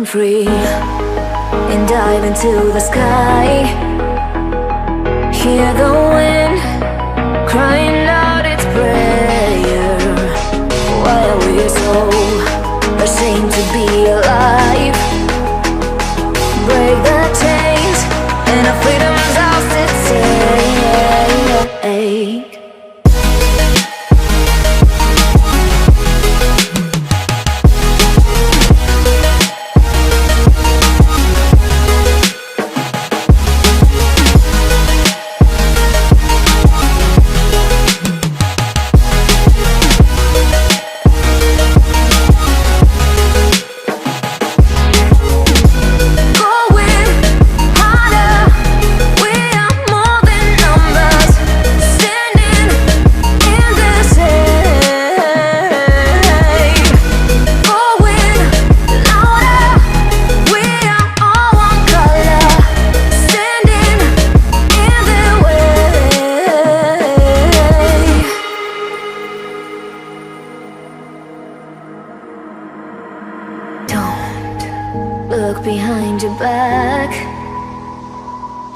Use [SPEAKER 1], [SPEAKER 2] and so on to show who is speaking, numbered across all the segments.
[SPEAKER 1] Run free and dive into the sky. Hear the wind crying out its prayer, while we're so ashamed to be alive. Break the chains and our freedom's ours to take. Look behind your back.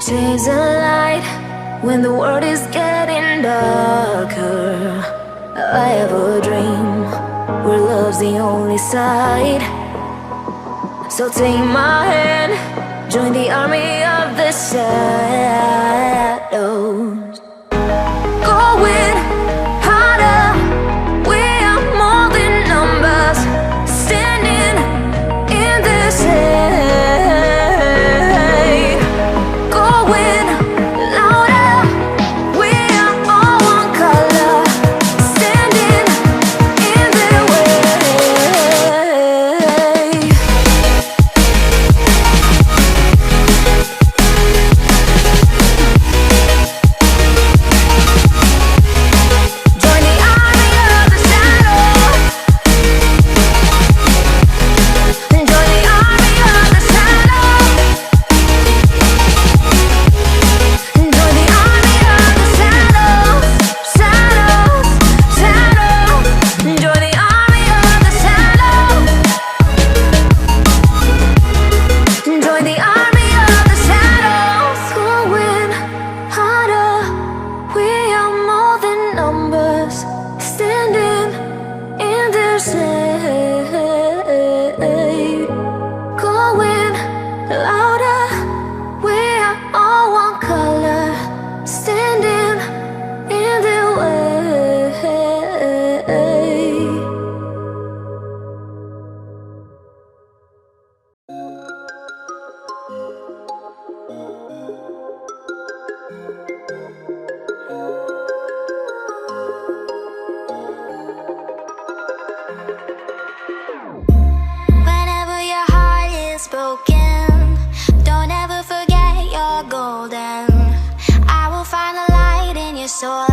[SPEAKER 1] Chase a light when the world is getting darker. I have a dream where love's the only side. So take my hand, join the army of the shadows. Going harder, we are more than numbers, standing in the shade. Going louder, we are all one color, standing in the way. Join the army of the shadows. Join the army of the shadows. Join the army of the shadows. Shadows, shadows. Join the army of the shadows. Join the army of the shadows. Going harder, we are more than numbers, standing in their shade. Going louder, we are all one color, standing in their way. Whenever your heart is broken, don't ever forget you're golden. I will find the light in your soul.